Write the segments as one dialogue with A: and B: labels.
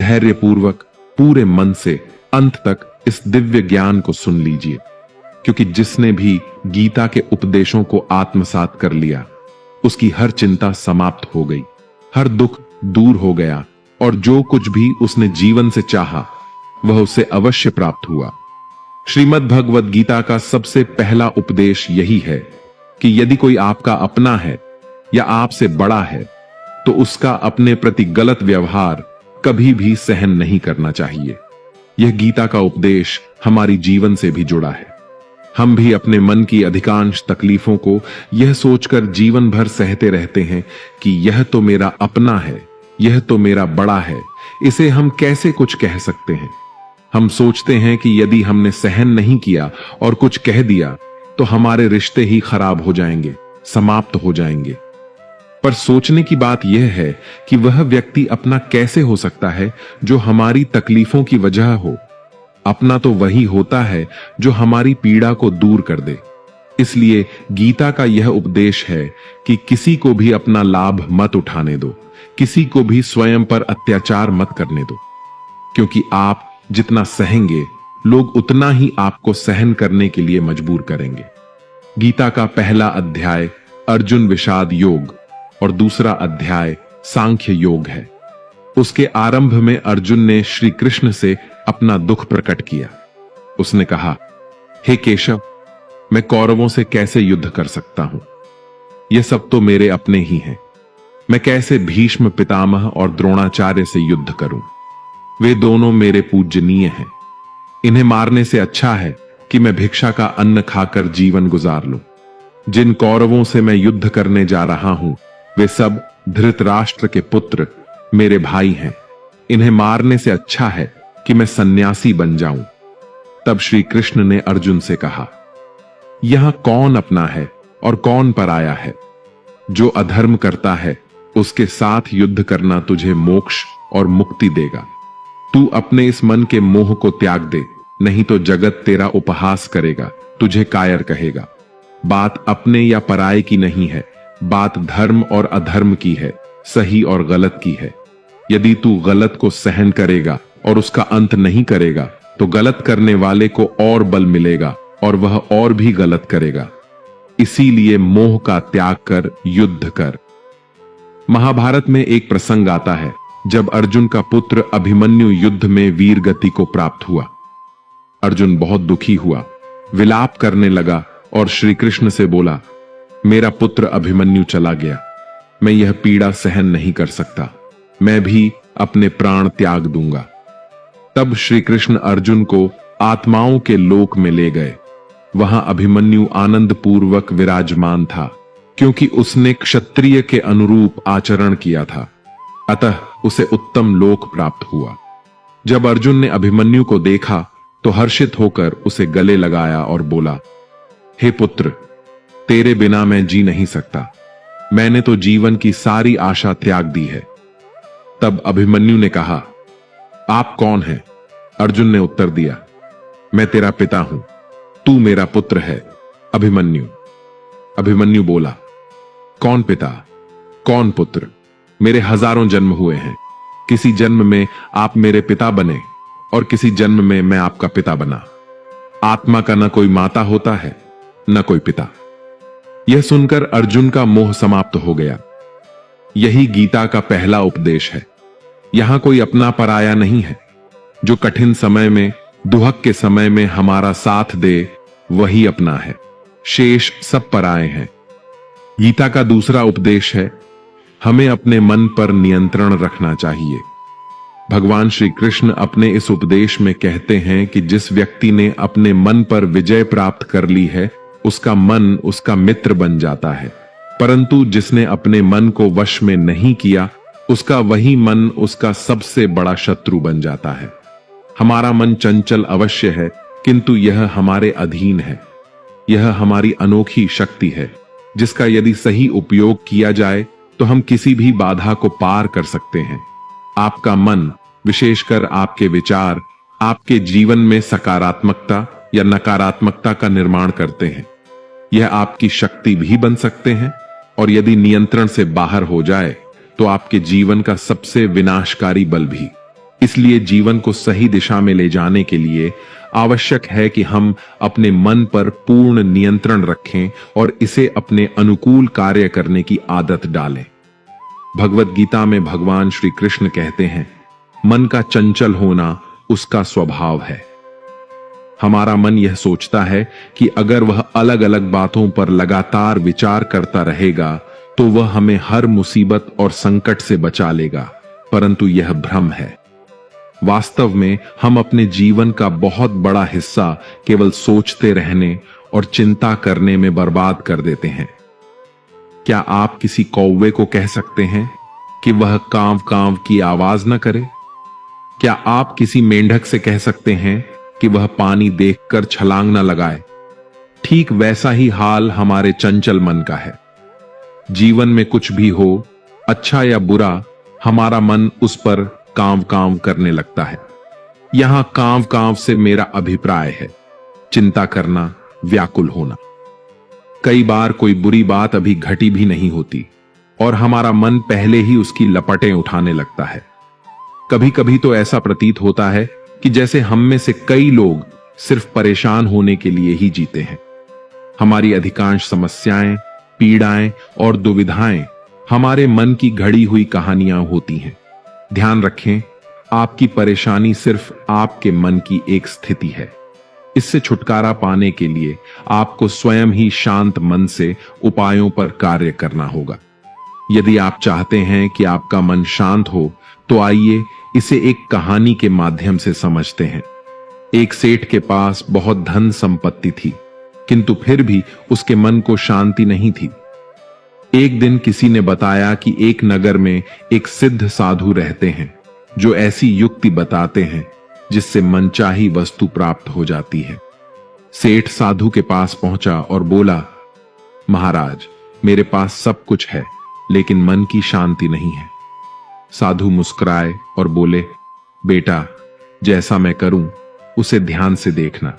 A: धैर्यपूर्वक पूरे मन से अंत तक इस दिव्य ज्ञान को सुन लीजिए, क्योंकि जिसने भी गीता के उपदेशों को आत्मसात कर लिया उसकी हर चिंता समाप्त हो गई, हर दुख दूर हो गया और जो कुछ भी उसने जीवन से चाहा वह उसे अवश्य प्राप्त हुआ। श्रीमद् भगवद गीता का सबसे पहला उपदेश यही है कि यदि कोई आपका अपना है या आपसे बड़ा है तो उसका अपने प्रति गलत व्यवहार कभी भी सहन नहीं करना चाहिए। यह गीता का उपदेश हमारी जीवन से भी जुड़ा है। हम भी अपने मन की अधिकांश तकलीफों को यह सोचकर जीवन भर सहते रहते हैं कि यह तो मेरा अपना है, यह तो मेरा बड़ा है, इसे हम कैसे कुछ कह सकते हैं। हम सोचते हैं कि यदि हमने सहन नहीं किया और कुछ कह दिया तो हमारे रिश्ते ही खराब हो जाएंगे, समाप्त हो जाएंगे। पर सोचने की बात यह है कि वह व्यक्ति अपना कैसे हो सकता है जो हमारी तकलीफों की वजह हो। अपना तो वही होता है जो हमारी पीड़ा को दूर कर दे। इसलिए गीता का यह उपदेश है कि किसी को भी अपना लाभ मत उठाने दो, किसी को भी स्वयं पर अत्याचार मत करने दो, क्योंकि आप जितना सहेंगे लोग उतना ही आपको सहन करने के लिए मजबूर करेंगे। गीता का पहला अध्याय अर्जुन विषाद योग और दूसरा अध्याय सांख्य योग है। उसके आरंभ में अर्जुन ने श्री कृष्ण से अपना दुख प्रकट किया। उसने कहा, हे केशव, मैं कौरवों से कैसे युद्ध कर सकता हूं? यह सब तो मेरे अपने ही हैं। मैं कैसे भीष्म पितामह और द्रोणाचार्य से युद्ध करूं? वे दोनों मेरे पूजनीय हैं। इन्हें मारने से अच्छा है कि मैं भिक्षा का अन्न खाकर जीवन गुजार लूं। जिन कौरवों से मैं युद्ध करने जा रहा हूं वे सब धृतराष्ट्र के पुत्र मेरे भाई हैं। इन्हें मारने से अच्छा है कि मैं सन्यासी बन जाऊं। तब श्री कृष्ण ने अर्जुन से कहा, यहां कौन अपना है और कौन पराया है? जो अधर्म करता है उसके साथ युद्ध करना तुझे मोक्ष और मुक्ति देगा। तू अपने इस मन के मोह को त्याग दे, नहीं तो जगत तेरा उपहास करेगा, तुझे कायर कहेगा। बात अपने या पराये की नहीं है, बात धर्म और अधर्म की है, सही और गलत की है। यदि तू गलत को सहन करेगा और उसका अंत नहीं करेगा तो गलत करने वाले को और बल मिलेगा और वह और भी गलत करेगा। इसीलिए मोह का त्याग कर युद्ध कर। महाभारत में एक प्रसंग आता है जब अर्जुन का पुत्र अभिमन्यु युद्ध में वीर गति को प्राप्त हुआ। अर्जुन बहुत दुखी हुआ, विलाप करने लगा और श्री कृष्ण से बोला, मेरा पुत्र अभिमन्यु चला गया, मैं यह पीड़ा सहन नहीं कर सकता, मैं भी अपने प्राण त्याग दूंगा। तब श्री कृष्ण अर्जुन को आत्माओं के लोक में ले गए। वहां अभिमन्यु आनंद पूर्वक विराजमान था, क्योंकि उसने क्षत्रिय के अनुरूप आचरण किया था, अतः उसे उत्तम लोक प्राप्त हुआ। जब अर्जुन ने अभिमन्यु को देखा तो हर्षित होकर उसे गले लगाया और बोला, हे पुत्र, तेरे बिना मैं जी नहीं सकता, मैंने तो जीवन की सारी आशा त्याग दी है। तब अभिमन्यु ने कहा, आप कौन हैं? अर्जुन ने उत्तर दिया, मैं तेरा पिता हूं, तू मेरा पुत्र है अभिमन्यु। अभिमन्यु बोला, कौन पिता, कौन पुत्र? मेरे हजारों जन्म हुए हैं, किसी जन्म में आप मेरे पिता बने और किसी जन्म में मैं आपका पिता बना। आत्मा का न कोई माता होता है न कोई पिता। यह सुनकर अर्जुन का मोह समाप्त हो गया। यही गीता का पहला उपदेश है। यहां कोई अपना पराया नहीं है। जो कठिन समय में, दुहक के समय में हमारा साथ दे वही अपना है, शेष सब पराए हैं। गीता का दूसरा उपदेश है, हमें अपने मन पर नियंत्रण रखना चाहिए। भगवान श्री कृष्ण अपने इस उपदेश में कहते हैं कि जिस व्यक्ति ने अपने मन पर विजय प्राप्त कर ली है उसका मन उसका मित्र बन जाता है, परंतु जिसने अपने मन को वश में नहीं किया उसका वही मन उसका सबसे बड़ा शत्रु बन जाता है। हमारा मन चंचल अवश्य है, किंतु यह हमारे अधीन है। यह हमारी अनोखी शक्ति है जिसका यदि सही उपयोग किया जाए तो हम किसी भी बाधा को पार कर सकते हैं। आपका मन, विशेषकर आपके विचार, आपके जीवन में सकारात्मकता या नकारात्मकता का निर्माण करते हैं। यह आपकी शक्ति भी बन सकते हैं और यदि नियंत्रण से बाहर हो जाए तो आपके जीवन का सबसे विनाशकारी बल भी। इसलिए जीवन को सही दिशा में ले जाने के लिए आवश्यक है कि हम अपने मन पर पूर्ण नियंत्रण रखें और इसे अपने अनुकूल कार्य करने की आदत डालें। भगवत गीता में भगवान श्री कृष्ण कहते हैं, मन का चंचल होना उसका स्वभाव है। हमारा मन यह सोचता है कि अगर वह अलग अलग बातों पर लगातार विचार करता रहेगा तो वह हमें हर मुसीबत और संकट से बचा लेगा, परंतु यह भ्रम है। वास्तव में हम अपने जीवन का बहुत बड़ा हिस्सा केवल सोचते रहने और चिंता करने में बर्बाद कर देते हैं। क्या आप किसी कौवे को कह सकते हैं कि वह कांव कांव की आवाज न करे? क्या आप किसी मेंढक से कह सकते हैं कि वह पानी देखकर छलांग न लगाए? ठीक वैसा ही हाल हमारे चंचल मन का है। जीवन में कुछ भी हो, अच्छा या बुरा, हमारा मन उस पर कांव कांव करने लगता है। यहां कांव कांव से मेरा अभिप्राय है चिंता करना, व्याकुल होना। कई बार कोई बुरी बात अभी घटी भी नहीं होती और हमारा मन पहले ही उसकी लपटें उठाने लगता है। कभी कभी तो ऐसा प्रतीत होता है कि जैसे हम में से कई लोग सिर्फ परेशान होने के लिए ही जीते हैं। हमारी अधिकांश समस्याएं, पीड़ाएं और दुविधाएं हमारे मन की घड़ी हुई कहानियां होती हैं। ध्यान रखें, आपकी परेशानी सिर्फ आपके मन की एक स्थिति है। इससे छुटकारा पाने के लिए आपको स्वयं ही शांत मन से उपायों पर कार्य करना होगा। यदि आप चाहते हैं कि आपका मन शांत हो तो आइए इसे एक कहानी के माध्यम से समझते हैं। एक सेठ के पास बहुत धन संपत्ति थी, किंतु फिर भी उसके मन को शांति नहीं थी। एक दिन किसी ने बताया कि एक नगर में एक सिद्ध साधु रहते हैं जो ऐसी युक्ति बताते हैं जिससे मनचाही वस्तु प्राप्त हो जाती है। सेठ साधु के पास पहुंचा और बोला, महाराज, मेरे पास सब कुछ है लेकिन मन की शांति नहीं है। साधु मुस्कुराए और बोले, बेटा, जैसा मैं करूं उसे ध्यान से देखना,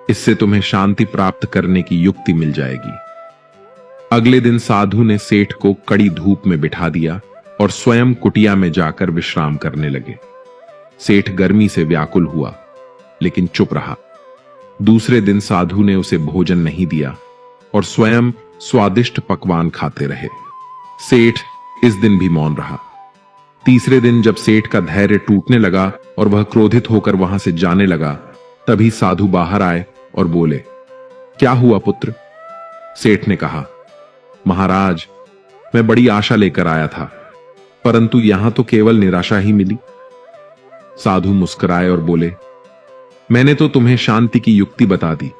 A: इससे तुम्हें शांति प्राप्त करने की युक्ति मिल जाएगी। अगले दिन साधु ने सेठ को कड़ी धूप में बिठा दिया और स्वयं कुटिया में जाकर विश्राम करने लगे। सेठ गर्मी से व्याकुल हुआ लेकिन चुप रहा। दूसरे दिन साधु ने उसे भोजन नहीं दिया और स्वयं स्वादिष्ट पकवान खाते रहे। सेठ इस दिन भी मौन रहा। तीसरे दिन जब सेठ का धैर्य टूटने लगा और वह क्रोधित होकर वहां से जाने लगा, तभी साधु बाहर आए और बोले, क्या हुआ पुत्र? सेठ ने कहा, महाराज, मैं बड़ी आशा लेकर आया था, परंतु यहां तो केवल निराशा ही मिली। साधु मुस्कुराए और बोले, मैंने तो तुम्हें शांति की युक्ति बता दी।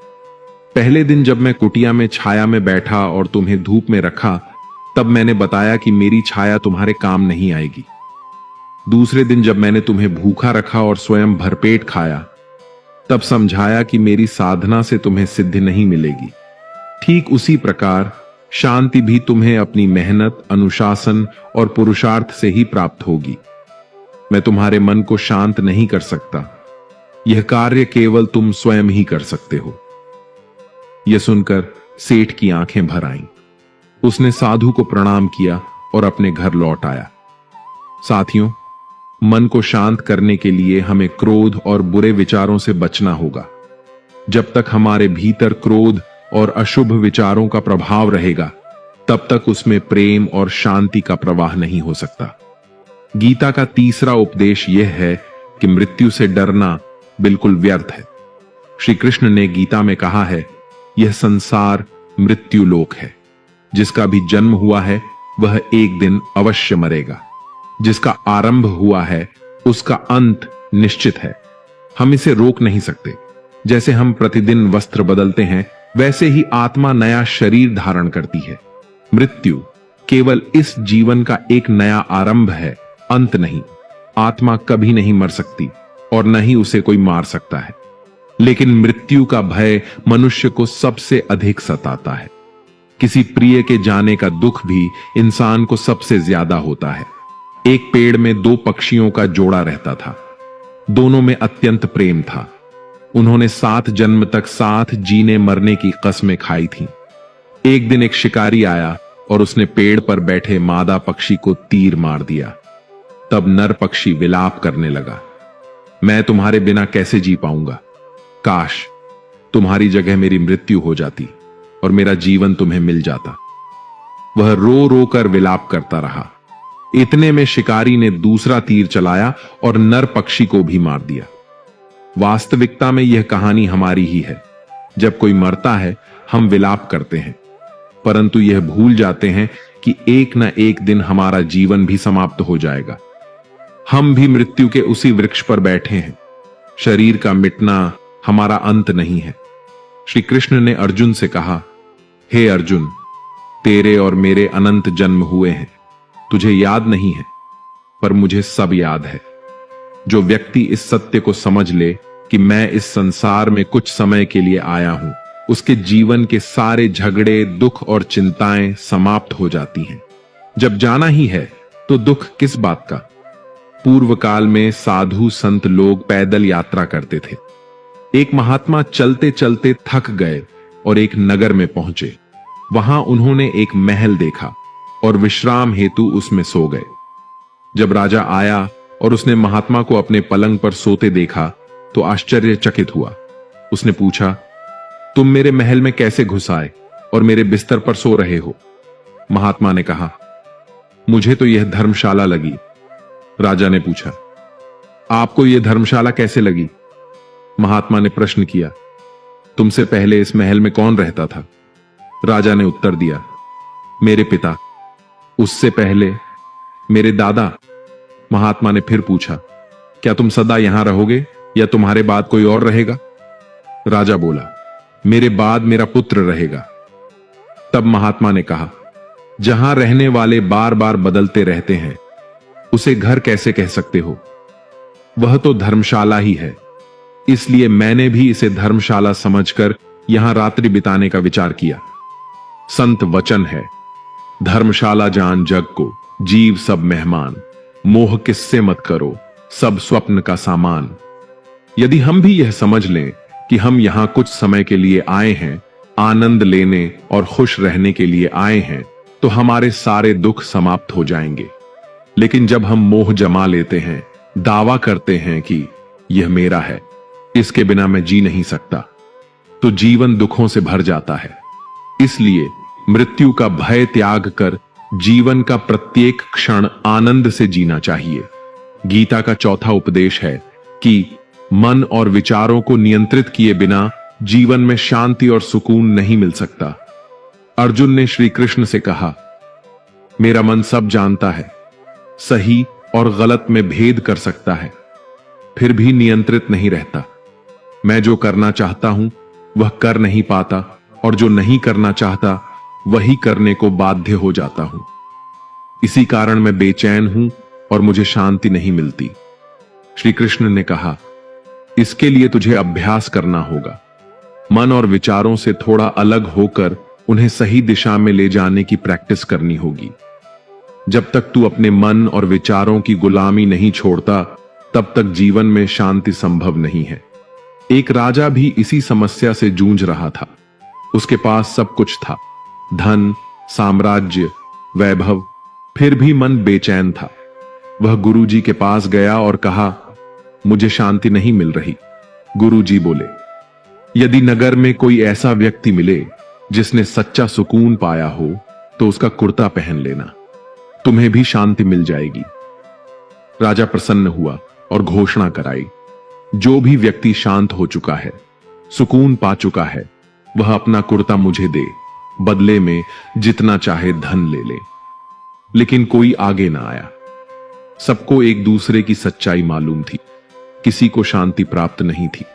A: पहले दिन जब मैं कुटिया में छाया में बैठा और तुम्हें धूप में रखा, तब मैंने बताया कि मेरी छाया तुम्हारे काम नहीं आएगी। दूसरे दिन जब मैंने तुम्हें भूखा रखा और स्वयं भरपेट खाया, तब समझाया कि मेरी साधना से तुम्हें सिद्धि नहीं मिलेगी। ठीक उसी प्रकार शांति भी तुम्हें अपनी मेहनत, अनुशासन और पुरुषार्थ से ही प्राप्त होगी। मैं तुम्हारे मन को शांत नहीं कर सकता, यह कार्य केवल तुम स्वयं ही कर सकते हो। यह सुनकर सेठ की आंखें भर आईं। उसने साधु को प्रणाम किया और अपने घर लौट आया। साथियों, मन को शांत करने के लिए हमें क्रोध और बुरे विचारों से बचना होगा। जब तक हमारे भीतर क्रोध और अशुभ विचारों का प्रभाव रहेगा, तब तक उसमें प्रेम और शांति का प्रवाह नहीं हो सकता। गीता का तीसरा उपदेश यह है कि मृत्यु से डरना बिल्कुल व्यर्थ है। श्री कृष्ण ने गीता में कहा है, यह संसार मृत्यु लोक है। जिसका भी जन्म हुआ है वह एक दिन अवश्य मरेगा। जिसका आरंभ हुआ है उसका अंत निश्चित है। हम इसे रोक नहीं सकते। जैसे हम प्रतिदिन वस्त्र बदलते हैं, वैसे ही आत्मा नया शरीर धारण करती है। मृत्यु केवल इस जीवन का एक नया आरंभ है, अंत नहीं। आत्मा कभी नहीं मर सकती और न ही उसे कोई मार सकता है। लेकिन मृत्यु का भय मनुष्य को सबसे अधिक सताता है। किसी प्रिय के जाने का दुख भी इंसान को सबसे ज्यादा होता है। एक पेड़ में दो पक्षियों का जोड़ा रहता था। दोनों में अत्यंत प्रेम था। उन्होंने 7 जन्म तक साथ जीने मरने की कस्में खाई थीं। एक दिन एक शिकारी आया और उसने पेड़ पर बैठे मादा पक्षी को तीर मार दिया। तब नर पक्षी विलाप करने लगा। मैं तुम्हारे बिना कैसे जी पाऊंगा। काश तुम्हारी जगह मेरी मृत्यु हो जाती और मेरा जीवन तुम्हें मिल जाता। वह रो रो कर विलाप करता रहा। इतने में शिकारी ने दूसरा तीर चलाया और नर पक्षी को भी मार दिया। वास्तविकता में यह कहानी हमारी ही है। जब कोई मरता है हम विलाप करते हैं, परंतु यह भूल जाते हैं कि एक न एक दिन हमारा जीवन भी समाप्त हो जाएगा। हम भी मृत्यु के उसी वृक्ष पर बैठे हैं। शरीर का मिटना हमारा अंत नहीं है। श्री कृष्ण ने अर्जुन से कहा, हे अर्जुन, तेरे और मेरे अनंत जन्म हुए हैं। तुझे याद नहीं है, पर मुझे सब याद है। जो व्यक्ति इस सत्य को समझ ले कि मैं इस संसार में कुछ समय के लिए आया हूं, उसके जीवन के सारे झगड़े, दुख और चिंताएं समाप्त हो जाती हैं। जब जाना ही है तो दुख किस बात का। पूर्व काल में साधु संत लोग पैदल यात्रा करते थे। एक महात्मा चलते चलते थक गए और एक नगर में पहुंचे। वहां उन्होंने एक महल देखा और विश्राम हेतु उसमें सो गए। जब राजा आया और उसने महात्मा को अपने पलंग पर सोते देखा तो आश्चर्यचकित हुआ। उसने पूछा, तुम मेरे महल में कैसे घुस आए और मेरे बिस्तर पर सो रहे हो? महात्मा ने कहा, मुझे तो यह धर्मशाला लगी। राजा ने पूछा, आपको यह धर्मशाला कैसे लगी? महात्मा ने प्रश्न किया, तुमसे पहले इस महल में कौन रहता था? राजा ने उत्तर दिया, मेरे पिता। उससे पहले मेरे दादा। महात्मा ने फिर पूछा, क्या तुम सदा यहां रहोगे या तुम्हारे बाद कोई और रहेगा? राजा बोला, मेरे बाद मेरा पुत्र रहेगा। तब महात्मा ने कहा, जहां रहने वाले बार बार बदलते रहते हैं उसे घर कैसे कह सकते हो? वह तो धर्मशाला ही है। इसलिए मैंने भी इसे धर्मशाला समझकर यहां रात्रि बिताने का विचार किया। संत वचन है, धर्मशाला जान जग को, जीव सब मेहमान, मोह किससे मत करो, सब स्वप्न का सामान। यदि हम भी यह समझ लें कि हम यहां कुछ समय के लिए आए हैं, आनंद लेने और खुश रहने के लिए आए हैं, तो हमारे सारे दुख समाप्त हो जाएंगे। लेकिन जब हम मोह जमा लेते हैं, दावा करते हैं कि यह मेरा है, इसके बिना मैं जी नहीं सकता, तो जीवन दुखों से भर जाता है। इसलिए मृत्यु का भय त्याग कर जीवन का प्रत्येक क्षण आनंद से जीना चाहिए। गीता का चौथा उपदेश है कि मन और विचारों को नियंत्रित किए बिना जीवन में शांति और सुकून नहीं मिल सकता। अर्जुन ने श्री कृष्ण से कहा, मेरा मन सब जानता है, सही और गलत में भेद कर सकता है, फिर भी नियंत्रित नहीं रहता। मैं जो करना चाहता हूं वह कर नहीं पाता और जो नहीं करना चाहता वही करने को बाध्य हो जाता हूं। इसी कारण मैं बेचैन हूं और मुझे शांति नहीं मिलती। श्री कृष्ण ने कहा, इसके लिए तुझे अभ्यास करना होगा। मन और विचारों से थोड़ा अलग होकर उन्हें सही दिशा में ले जाने की प्रैक्टिस करनी होगी। जब तक तू अपने मन और विचारों की गुलामी नहीं छोड़ता, तब तक जीवन में शांति संभव नहीं है। एक राजा भी इसी समस्या से जूझ रहा था। उसके पास सब कुछ था, धन, साम्राज्य, वैभव, फिर भी मन बेचैन था। वह गुरुजी के पास गया और कहा, मुझे शांति नहीं मिल रही। गुरुजी बोले, यदि नगर में कोई ऐसा व्यक्ति मिले जिसने सच्चा सुकून पाया हो तो उसका कुर्ता पहन लेना, तुम्हें भी शांति मिल जाएगी। राजा प्रसन्न हुआ और घोषणा कराई, जो भी व्यक्ति शांत हो चुका है, सुकून पा चुका है, वह अपना कुर्ता मुझे दे, बदले में जितना चाहे धन ले ले। लेकिन कोई आगे ना आया। सबको एक दूसरे की सच्चाई मालूम थी, किसी को शांति प्राप्त नहीं थी।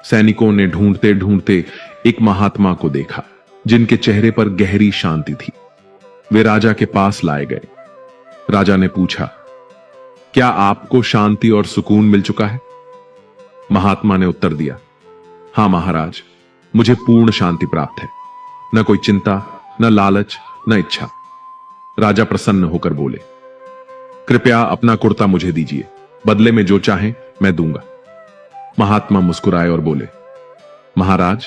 A: सैनिकों ने ढूंढते ढूंढते एक महात्मा को देखा जिनके चेहरे पर गहरी शांति थी। वे राजा के पास लाए गए। राजा ने पूछा, क्या आपको शांति और सुकून मिल चुका है? महात्मा ने उत्तर दिया, हां महाराज, मुझे पूर्ण शांति प्राप्त है। न कोई चिंता, न लालच, न इच्छा। राजा प्रसन्न होकर बोले, कृपया अपना कुर्ता मुझे दीजिए, बदले में जो चाहें मैं दूंगा। महात्मा मुस्कुराए और बोले, महाराज,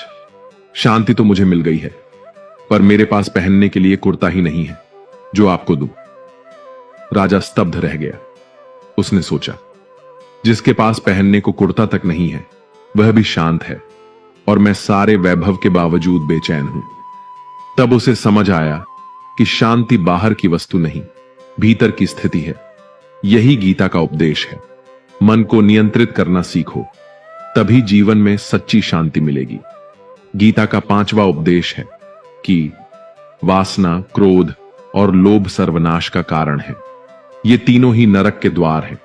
A: शांति तो मुझे मिल गई है, पर मेरे पास पहनने के लिए कुर्ता ही नहीं है जो आपको दूं। राजा स्तब्ध रह गया। उसने सोचा, जिसके पास पहनने को कुर्ता तक नहीं है वह भी शांत है, और मैं सारे वैभव के बावजूद बेचैन हूं। तब उसे समझ आया कि शांति बाहर की वस्तु नहीं, भीतर की स्थिति है। यही गीता का उपदेश है। मन को नियंत्रित करना सीखो, तभी जीवन में सच्ची शांति मिलेगी। गीता का 5वां उपदेश है कि वासना, क्रोध और लोभ सर्वनाश का कारण है। ये तीनों ही नरक के द्वार हैं।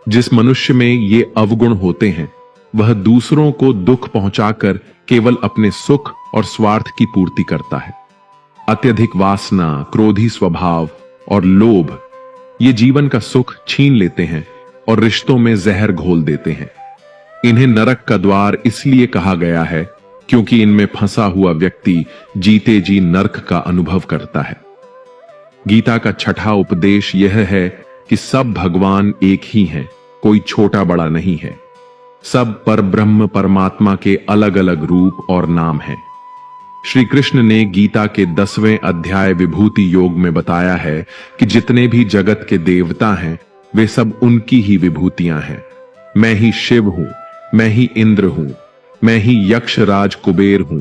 A: जिस मनुष्य में ये अवगुण होते हैं वह दूसरों को दुख पहुंचाकर केवल अपने सुख और स्वार्थ की पूर्ति करता है। अत्यधिक वासना, क्रोधी स्वभाव और लोभ ये जीवन का सुख छीन लेते हैं और रिश्तों में जहर घोल देते हैं। इन्हें नरक का द्वार इसलिए कहा गया है क्योंकि इनमें फंसा हुआ व्यक्ति जीते जी नरक का अनुभव करता है। गीता का 6वां उपदेश यह है कि सब भगवान एक ही हैं, कोई छोटा बड़ा नहीं है। सब परब्रह्म परमात्मा के अलग अलग रूप और नाम हैं। श्री कृष्ण ने गीता के 10वें अध्याय विभूति योग में बताया है कि जितने भी जगत के देवता हैं वे सब उनकी ही विभूतियां हैं। मैं ही शिव हूं, मैं ही इंद्र हूं, मैं ही यक्षराज कुबेर हूं,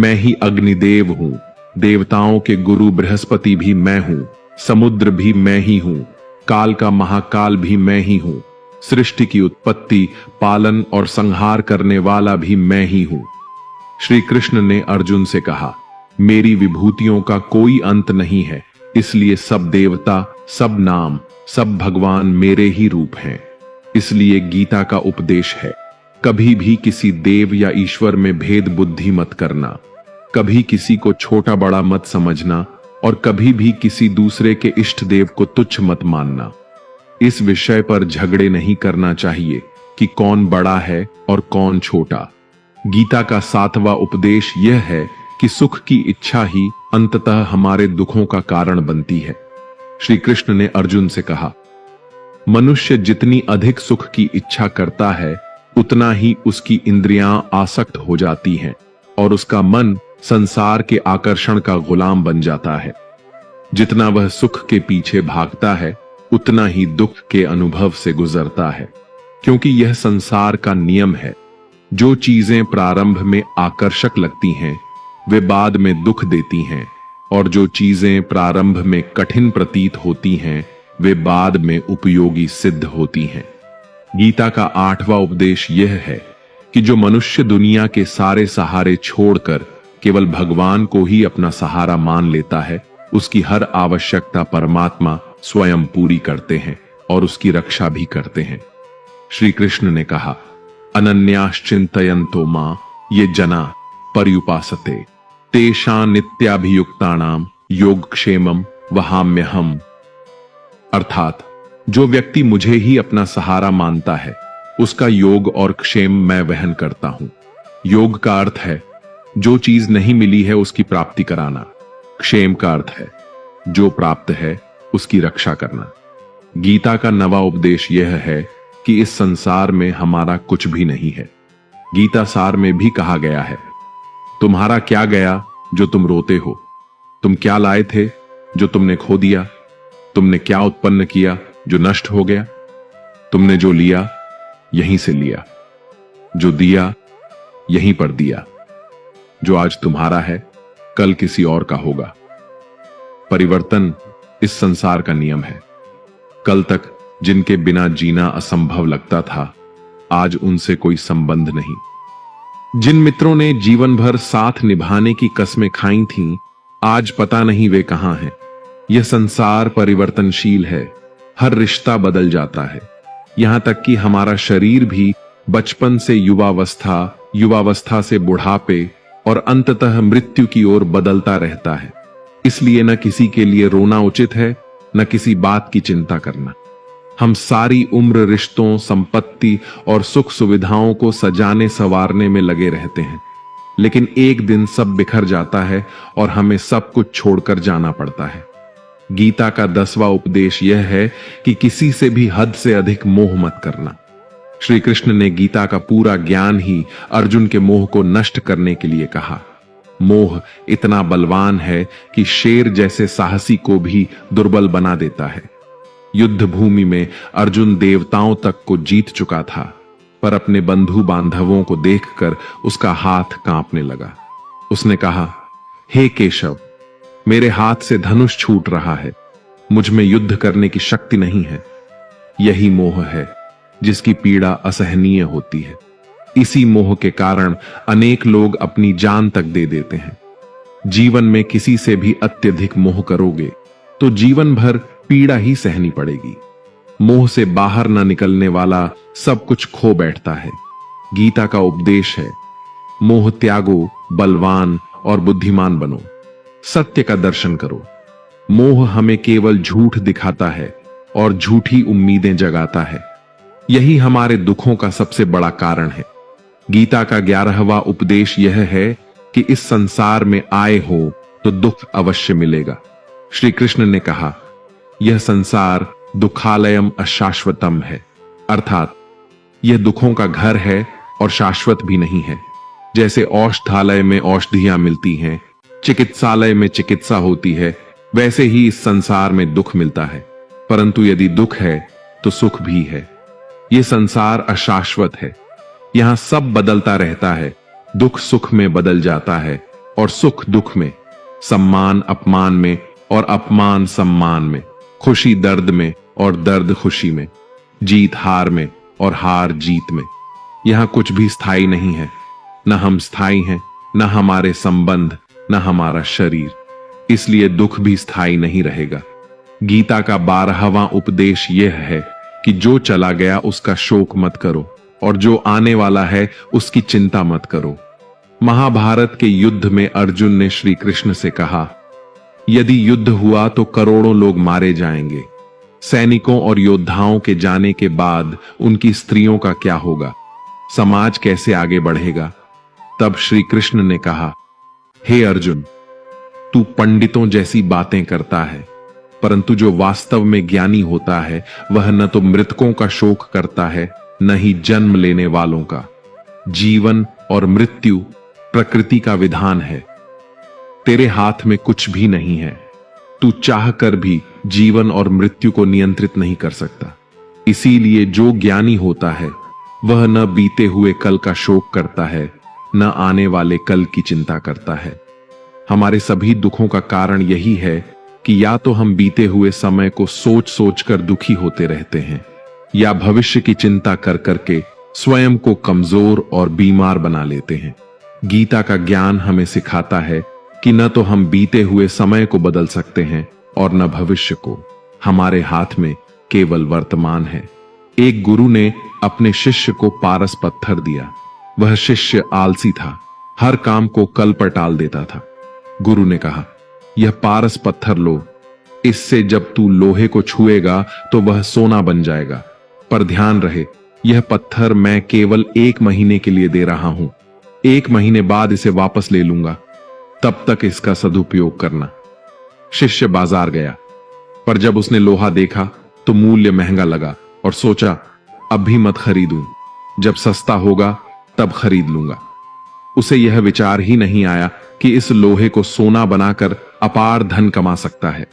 A: मैं ही अग्निदेव हूं, देवताओं के गुरु बृहस्पति भी मैं हूं, समुद्र भी मैं ही हूं, काल का महाकाल भी मैं ही हूं, सृष्टि की उत्पत्ति, पालन और संहार करने वाला भी मैं ही हूं। श्री कृष्ण ने अर्जुन से कहा, मेरी विभूतियों का कोई अंत नहीं है, इसलिए सब देवता, सब नाम, सब भगवान मेरे ही रूप हैं। इसलिए गीता का उपदेश है, कभी भी किसी देव या ईश्वर में भेद बुद्धि मत करना, कभी किसी को छोटा बड़ा मत समझना और कभी भी किसी दूसरे के इष्ट देव को तुच्छ मत मानना। इस विषय पर झगड़े नहीं करना चाहिए कि कौन बड़ा है और कौन छोटा। गीता का 7वां उपदेश यह है कि सुख की इच्छा ही अंततः हमारे दुखों का कारण बनती है। श्री कृष्ण ने अर्जुन से कहा, मनुष्य जितनी अधिक सुख की इच्छा करता है उतना ही उसकी इंद्रियां आसक्त हो जाती हैं और उसका मन संसार के आकर्षण का गुलाम बन जाता है। जितना वह सुख के पीछे भागता है उतना ही दुख के अनुभव से गुजरता है, क्योंकि यह संसार का नियम है। जो चीजें प्रारंभ में आकर्षक लगती हैं वे बाद में दुख देती हैं, और जो चीजें प्रारंभ में कठिन प्रतीत होती हैं वे बाद में उपयोगी सिद्ध होती हैं। गीता का 8वां उपदेश यह है कि जो मनुष्य दुनिया के सारे सहारे छोड़कर केवल भगवान को ही अपना सहारा मान लेता है उसकी हर आवश्यकता परमात्मा स्वयं पूरी करते हैं और उसकी रक्षा भी करते हैं। श्री कृष्ण ने कहा, अनन्याश्चिन्तयन्तो मां ये जना पर्युपासते तेषां नित्याभियुक्तानां योगक्षेमं वहाम्यहम्। अर्थात जो व्यक्ति मुझे ही अपना सहारा मानता है उसका योग और क्षेम मैं वहन करता हूं। योग का अर्थ है जो चीज नहीं मिली है उसकी प्राप्ति कराना। क्षेम का अर्थ है जो प्राप्त है उसकी रक्षा करना। गीता का 9वां उपदेश यह है कि इस संसार में हमारा कुछ भी नहीं है। गीता सार में भी कहा गया है, तुम्हारा क्या गया जो तुम रोते हो, तुम क्या लाए थे जो तुमने खो दिया, तुमने क्या उत्पन्न किया जो नष्ट हो गया, तुमने जो लिया यहीं से लिया, जो दिया यहीं पर दिया, जो आज तुम्हारा है कल किसी और का होगा। परिवर्तन इस संसार का नियम है। कल तक जिनके बिना जीना असंभव लगता था आज उनसे कोई संबंध नहीं। जिन मित्रों ने जीवन भर साथ निभाने की कस्में खाई थीं आज पता नहीं वे कहां हैं। यह संसार परिवर्तनशील है, हर रिश्ता बदल जाता है, यहां तक कि हमारा शरीर भी बचपन से युवावस्था, युवावस्था से बुढ़ापे और अंततः मृत्यु की ओर बदलता रहता है। इसलिए न किसी के लिए रोना उचित है न किसी बात की चिंता करना। हम सारी उम्र रिश्तों, संपत्ति और सुख सुविधाओं को सजाने संवारने में लगे रहते हैं, लेकिन एक दिन सब बिखर जाता है और हमें सब कुछ छोड़कर जाना पड़ता है। गीता का 10वां उपदेश यह है कि किसी से भी हद से अधिक मोह मत करना। श्री कृष्ण ने गीता का पूरा ज्ञान ही अर्जुन के मोह को नष्ट करने के लिए कहा। मोह इतना बलवान है कि शेर जैसे साहसी को भी दुर्बल बना देता है। युद्ध भूमि में अर्जुन देवताओं तक को जीत चुका था, पर अपने बंधु बांधवों को देखकर उसका हाथ कांपने लगा। उसने कहा, हे केशव, मेरे हाथ से धनुष छूट रहा है, मुझ में युद्ध करने की शक्ति नहीं है। यही मोह है जिसकी पीड़ा असहनीय होती है। इसी मोह के कारण अनेक लोग अपनी जान तक दे देते हैं। जीवन में किसी से भी अत्यधिक मोह करोगे तो जीवन भर पीड़ा ही सहनी पड़ेगी। मोह से बाहर न निकलने वाला सब कुछ खो बैठता है। गीता का उपदेश है, मोह त्यागो, बलवान और बुद्धिमान बनो, सत्य का दर्शन करो। मोह हमें केवल झूठ दिखाता है और झूठी उम्मीदें जगाता है। यही हमारे दुखों का सबसे बड़ा कारण है। गीता का 11वां उपदेश यह है कि इस संसार में आए हो तो दुख अवश्य मिलेगा। श्री कृष्ण ने कहा, यह संसार दुखालयम अशाश्वतम है, अर्थात यह दुखों का घर है और शाश्वत भी नहीं है। जैसे औषधालय में औषधियां मिलती हैं, चिकित्सालय में चिकित्सा होती है, वैसे ही इस संसार में दुख मिलता है। परंतु यदि दुख है तो सुख भी है। यह संसार अशाश्वत है, यहां सब बदलता रहता है। दुख सुख में बदल जाता है और सुख दुख में, सम्मान अपमान में और अपमान सम्मान में, खुशी दर्द में और दर्द खुशी में, जीत हार में और हार जीत में। यहां कुछ भी स्थायी नहीं है। न हम स्थायी हैं, न हमारे संबंध, न हमारा शरीर। इसलिए दुख भी स्थायी नहीं रहेगा। गीता का 12वां उपदेश यह है कि जो चला गया उसका शोक मत करो और जो आने वाला है उसकी चिंता मत करो। महाभारत के युद्ध में अर्जुन ने श्री कृष्ण से कहा, यदि युद्ध हुआ तो करोड़ों लोग मारे जाएंगे। सैनिकों और योद्धाओं के जाने के बाद उनकी स्त्रियों का क्या होगा? समाज कैसे आगे बढ़ेगा? तब श्री कृष्ण ने कहा, हे अर्जुन, तू पंडितों जैसी बातें करता है, परंतु जो वास्तव में ज्ञानी होता है वह न तो मृतकों का शोक करता है, न ही जन्म लेने वालों का। जीवन और मृत्यु प्रकृति का विधान है। तेरे हाथ में कुछ भी नहीं है। तू चाह कर भी जीवन और मृत्यु को नियंत्रित नहीं कर सकता। इसीलिए जो ज्ञानी होता है वह न बीते हुए कल का शोक करता है, न आने वाले कल की चिंता करता है। हमारे सभी दुखों का कारण यही है कि या तो हम बीते हुए समय को सोच सोच कर दुखी होते रहते हैं, या भविष्य की चिंता कर करके स्वयं को कमजोर और बीमार बना लेते हैं। गीता का ज्ञान हमें सिखाता है कि न तो हम बीते हुए समय को बदल सकते हैं और न भविष्य को। हमारे हाथ में केवल वर्तमान है। एक गुरु ने अपने शिष्य को पारस पत्थर दिया। वह शिष्य आलसी था, हर काम को कल पर टाल देता था। गुरु ने कहा, यह पारस पत्थर लो, इससे जब तू लोहे को छुएगा तो वह सोना बन जाएगा। पर ध्यान रहे, यह पत्थर मैं केवल 1 महीने के लिए दे रहा हूं। 1 महीने बाद इसे वापस ले लूंगा, तब तक इसका सदुपयोग करना। शिष्य बाजार गया, पर जब उसने लोहा देखा तो मूल्य महंगा लगा और सोचा, अब भी मत खरीदूं, जब सस्ता होगा तब खरीद लूंगा। उसे यह विचार ही नहीं आया कि इस लोहे को सोना बनाकर अपार धन कमा सकता है।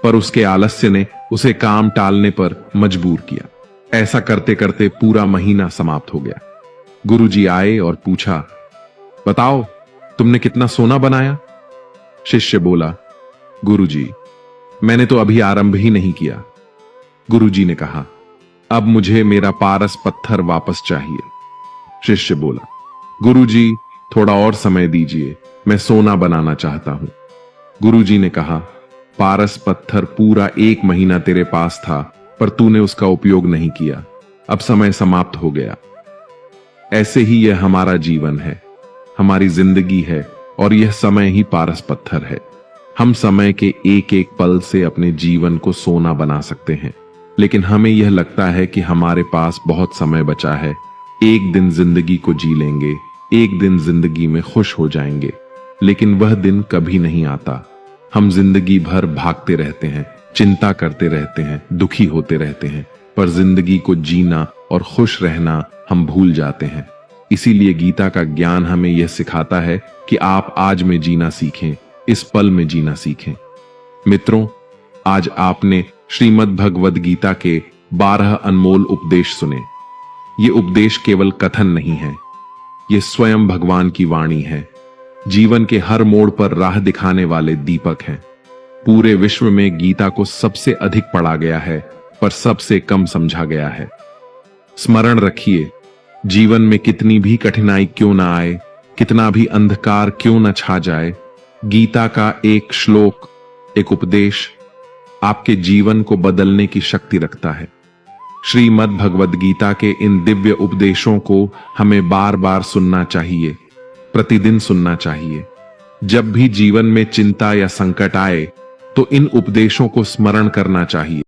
A: पर उसके आलस्य ने उसे काम टालने पर मजबूर किया। ऐसा करते करते पूरा महीना समाप्त हो गया। गुरुजी आए और पूछा, बताओ तुमने कितना सोना बनाया? शिष्य बोला, गुरुजी, मैंने तो अभी आरंभ ही नहीं किया। गुरुजी ने कहा, अब मुझे मेरा पारस पत्थर वापस चाहिए। शिष्य बोला, गुरुजी, थोड़ा और समय दीजिए, मैं सोना बनाना चाहता हूं। गुरुजी ने कहा, पारस पत्थर पूरा 1 महीना तेरे पास था, पर तूने उसका उपयोग नहीं किया। अब समय समाप्त हो गया। ऐसे ही यह हमारा जीवन है, हमारी जिंदगी है, और यह समय ही पारस पत्थर है। हम समय के एक एक पल से अपने जीवन को सोना बना सकते हैं, लेकिन हमें यह लगता है कि हमारे पास बहुत समय बचा है, एक दिन जिंदगी को जी लेंगे, एक दिन जिंदगी में खुश हो जाएंगे। लेकिन वह दिन कभी नहीं आता। हम जिंदगी भर भागते रहते हैं, चिंता करते रहते हैं, दुखी होते रहते हैं, पर जिंदगी को जीना और खुश रहना हम भूल जाते हैं। इसीलिए गीता का ज्ञान हमें यह सिखाता है कि आप आज में जीना सीखें, इस पल में जीना सीखें। मित्रों, आज आपने श्रीमद् भगवद गीता के 12 अनमोल उपदेश सुने। ये उपदेश केवल कथन नहीं है, ये स्वयं भगवान की वाणी है। जीवन के हर मोड़ पर राह दिखाने वाले दीपक हैं। पूरे विश्व में गीता को सबसे अधिक पढ़ा गया है, पर सबसे कम समझा गया है। स्मरण रखिए, जीवन में कितनी भी कठिनाई क्यों ना आए, कितना भी अंधकार क्यों न छा जाए, गीता का एक श्लोक, एक उपदेश आपके जीवन को बदलने की शक्ति रखता है। श्रीमद् भगवद गीता के इन दिव्य उपदेशों को हमें बार बार सुनना चाहिए, प्रतिदिन सुनना चाहिए। जब भी जीवन में चिंता या संकट आए तो इन उपदेशों को स्मरण करना चाहिए।